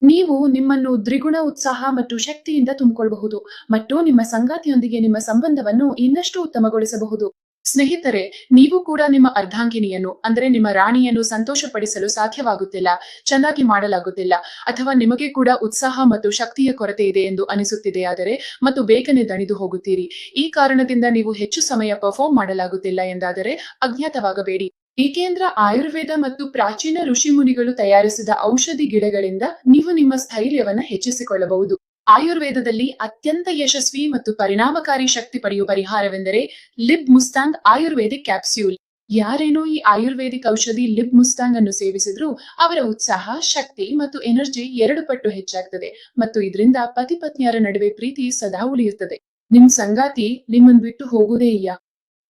ನೀವು ನಿಮ್ಮನ್ನು ದ್ವಿಗುಣ ಉತ್ಸಾಹ ಮತ್ತು ಶಕ್ತಿಯಿಂದ ತುಂಬಿಕೊಳ್ಳಬಹುದು ಮತ್ತು ನಿಮ್ಮ ಸಂಗಾತಿಯೊಂದಿಗೆ ನಿಮ್ಮ ಸಂಬಂಧವನ್ನು ಇನ್ನಷ್ಟು ಉತ್ತಮಗೊಳಿಸಬಹುದು. ಸ್ನೇಹಿತರೆ, ನೀವು ಕೂಡ ನಿಮ್ಮ ಅರ್ಧಾಂಗಿನಿಯನ್ನು ಅಂದರೆ ನಿಮ್ಮ ರಾಣಿಯನ್ನು ಸಂತೋಷಪಡಿಸಲು ಸಾಧ್ಯವಾಗುತ್ತಿಲ್ಲ, ಚೆನ್ನಾಗಿ ಮಾಡಲಾಗುತ್ತಿಲ್ಲ, ಅಥವಾ ನಿಮಗೆ ಕೂಡ ಉತ್ಸಾಹ ಮತ್ತು ಶಕ್ತಿಯ ಕೊರತೆ ಇದೆ ಎಂದು ಅನಿಸುತ್ತಿದೆಯಾದರೆ ಮತ್ತು ಬೇಗನೆ ದಣಿದು ಹೋಗುತ್ತೀರಿ. ಈ ಕಾರಣದಿಂದ ನೀವು ಹೆಚ್ಚು ಸಮಯ ಪರ್ಫಾರ್ಮ್ ಮಾಡಲಾಗುತ್ತಿಲ್ಲ ಎಂದಾದರೆ ಅಜ್ಞಾತವಾಗಬೇಡಿ. ಏಕೆಂದ್ರ ಆಯುರ್ವೇದ ಮತ್ತು ಪ್ರಾಚೀನ ಋಷಿಮುನಿಗಳು ತಯಾರಿಸಿದ ಔಷಧಿ ಗಿಡಗಳಿಂದ ನೀವು ನಿಮ್ಮ ಸ್ಥೈರ್ಯವನ್ನ ಹೆಚ್ಚಿಸಿಕೊಳ್ಳಬಹುದು. ಆಯುರ್ವೇದದಲ್ಲಿ ಅತ್ಯಂತ ಯಶಸ್ವಿ ಮತ್ತು ಪರಿಣಾಮಕಾರಿ ಶಕ್ತಿ ಪಡೆಯುವ ಪರಿಹಾರವೆಂದರೆ ಲಿಬ್ ಮುಸ್ತಾಂಗ್ ಆಯುರ್ವೇದಿಕ್ ಕ್ಯಾಪ್ಸ್ಯೂಲ್. ಯಾರೇನೋ ಈ ಆಯುರ್ವೇದಿಕ್ ಔಷಧಿ ಲಿಬ್ ಮುಸ್ತಾಂಗ್ ಅನ್ನು ಸೇವಿಸಿದ್ರೂ ಅವರ ಉತ್ಸಾಹ, ಶಕ್ತಿ ಮತ್ತು ಎನರ್ಜಿ 2 ಪಟ್ಟು ಹೆಚ್ಚಾಗ್ತದೆ ಮತ್ತು ಇದರಿಂದ ಪತಿ ಪತ್ನಿಯರ ನಡುವೆ ಪ್ರೀತಿ ಸದಾ ಉಳಿಯುತ್ತದೆ. ನಿಮ್ ಸಂಗಾತಿ ನಿಮ್ಮನ್ ಬಿಟ್ಟು ಹೋಗುವುದೇ ಇಲ್ಲ.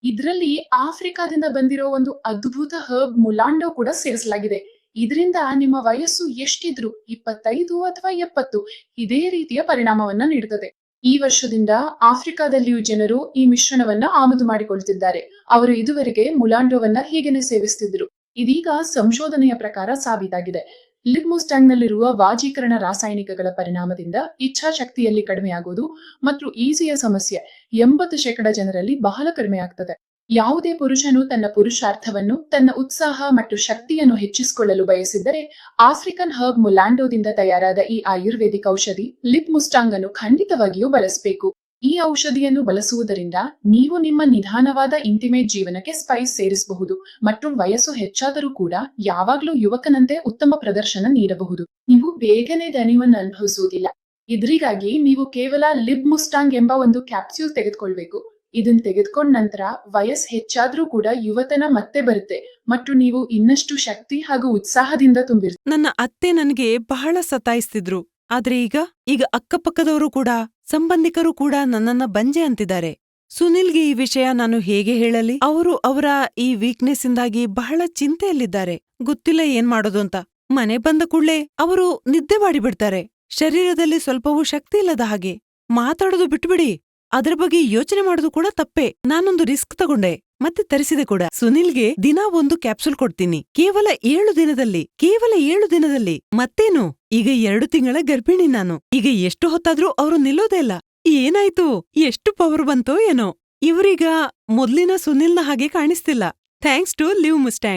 ಇದ್ರಲ್ಲಿ ಆಫ್ರಿಕಾದಿಂದ ಬಂದಿರೋ ಒಂದು ಅದ್ಭುತ ಹರ್ಬ್ ಮುಲಾಂಡೋ ಕೂಡ ಸೇರಿಸಲಾಗಿದೆ. ಇದರಿಂದ ನಿಮ್ಮ ವಯಸ್ಸು ಎಷ್ಟಿದ್ರು 25 ಅಥವಾ 70 ಇದೇ ರೀತಿಯ ಪರಿಣಾಮವನ್ನ ನೀಡುತ್ತದೆ. ಈ ವರ್ಷದಿಂದ ಆಫ್ರಿಕಾದಲ್ಲಿಯೂ ಜನರು ಈ ಮಿಶ್ರಣವನ್ನ ಆಮದು ಮಾಡಿಕೊಳ್ತಿದ್ದಾರೆ. ಅವರು ಇದುವರೆಗೆ ಮುಲಾಂಡೋವನ್ನ ಹೀಗೇನೆ ಸೇವಿಸ್ತಿದ್ರು. ಇದೀಗ ಸಂಶೋಧನೆಯ ಪ್ರಕಾರ ಸಾಬೀತಾಗಿದೆ. ಲಿಬ್ ನಲ್ಲಿರುವ ವಾಜೀಕರಣ ರಾಸಾಯನಿಕಗಳ ಪರಿಣಾಮದಿಂದ ಇಚ್ಛಾಶಕ್ತಿಯಲ್ಲಿ ಕಡಿಮೆಯಾಗುವುದು ಮತ್ತು ಈಸಿಯ ಸಮಸ್ಯೆ 80% ಜನರಲ್ಲಿ ಬಹಳ ಕಡಿಮೆ ಆಗ್ತದೆ. ಯಾವುದೇ ಪುರುಷನು ತನ್ನ ಪುರುಷಾರ್ಥವನ್ನು, ತನ್ನ ಉತ್ಸಾಹ ಮತ್ತು ಶಕ್ತಿಯನ್ನು ಹೆಚ್ಚಿಸಿಕೊಳ್ಳಲು ಬಯಸಿದ್ದರೆ ಆಫ್ರಿಕನ್ ಹರ್ಬ್ ಮುಲಾಂಡೋದಿಂದ ತಯಾರಾದ ಈ ಆಯುರ್ವೇದಿಕ್ ಔಷಧಿ ಲಿಬ್ ಮುಸ್ಟಾಂಗ್ ಅನ್ನು ಖಂಡಿತವಾಗಿಯೂ ಬಳಸಬೇಕು. ಈ ಔಷಧಿಯನ್ನು ಬಳಸುವುದರಿಂದ ನೀವು ನಿಮ್ಮ ನಿಧಾನವಾದ ಇಂಟಿಮೇಟ್ ಜೀವನಕ್ಕೆ ಸ್ಪೈಸ್ ಸೇರಿಸಬಹುದು ಮತ್ತು ವಯಸ್ಸು ಹೆಚ್ಚಾದರೂ ಕೂಡ ಯಾವಾಗಲೂ ಯುವಕನಂತೆ ಉತ್ತಮ ಪ್ರದರ್ಶನ ನೀಡಬಹುದು. ನೀವು ಬೇಗನೆ ದಣಿವನ್ನು ಅನುಭವಿಸುವುದಿಲ್ಲ. ಇದರಿಗಾಗಿ ನೀವು ಕೇವಲ ಲಿಬ್ ಮುಸ್ಟಾಂಗ್ ಎಂಬ ಒಂದು ಕ್ಯಾಪ್ಸ್ಯೂಲ್ ತೆಗೆದುಕೊಳ್ಬೇಕು. ಇದನ್ನ ತೆಗೆದುಕೊಂಡ ನಂತರ ವಯಸ್ಸು ಹೆಚ್ಚಾದ್ರೂ ಕೂಡ ಯುವತನ ಮತ್ತೆ ಬರುತ್ತೆ ಮತ್ತು ನೀವು ಇನ್ನಷ್ಟು ಶಕ್ತಿ ಹಾಗೂ ಉತ್ಸಾಹದಿಂದ ತುಂಬಿರ್ತೀರಿ. ನನ್ನ ಅತ್ತೆ ನನಗೆ ಬಹಳ ಸತಾಯಿಸ್ತಿದ್ರು. ಆದ್ರೆ ಈಗ ಅಕ್ಕಪಕ್ಕದವರು ಕೂಡ, ಸಂಬಂಧಿಕರು ಕೂಡ ನನ್ನನ್ನ ಬಂಜೆ ಅಂತಿದ್ದಾರೆ. ಸುನಿಲ್ಗೆ ಈ ವಿಷಯ ನಾನು ಹೇಗೆ ಹೇಳಲಿ? ಅವರು ಅವರ ಈ ವೀಕ್ನೆಸ್ ಇಂದಾಗಿ ಬಹಳ ಚಿಂತೆಯಲ್ಲಿದ್ದಾರೆ. ಗೊತ್ತಿಲ್ಲ ಏನ್ ಮಾಡೋದು ಅಂತ. ಮನೆ ಬಂದ ಕೂಡ್ಲೇ ಅವರು ನಿದ್ದೆ ಮಾಡಿಬಿಡ್ತಾರೆ. ಶರೀರದಲ್ಲಿ ಸ್ವಲ್ಪವೂ ಶಕ್ತಿ ಇಲ್ಲದ ಹಾಗೆ. ಮಾತಾಡೋದು ಬಿಟ್ಬಿಡಿ, ಅದರ ಬಗ್ಗೆ ಯೋಚನೆ ಮಾಡೋದು ಕೂಡ ತಪ್ಪೆ. ನಾನೊಂದು ರಿಸ್ಕ್ ತಗೊಂಡೆ ಮತ್ತೆ ತರಿಸಿದೆ ಕೂಡ. ಸುನಿಲ್ಗೆ ದಿನಾ ಒಂದು ಕ್ಯಾಪ್ಸೂಲ್ ಕೊಡ್ತೀನಿ, ಕೇವಲ 7 ದಿನದಲ್ಲಿ. ಮತ್ತೇನು, ಈಗ 2 ತಿಂಗಳ ಗರ್ಭಿಣಿ ನಾನು. ಈಗ ಎಷ್ಟು ಹೊತ್ತಾದ್ರೂ ಅವರು ನಿಲ್ಲೋದೇ ಇಲ್ಲ. ಏನಾಯ್ತು, ಎಷ್ಟು ಪವರ್ ಬಂತೋ ಏನೋ. ಇವರೀಗ ಮೊದ್ಲಿನ ಸುನಿಲ್ನ ಹಾಗೆ ಕಾಣಿಸ್ತಿಲ್ಲ. Thanks to live ಮುಸ್ಟ್ಯಾಂಗ್.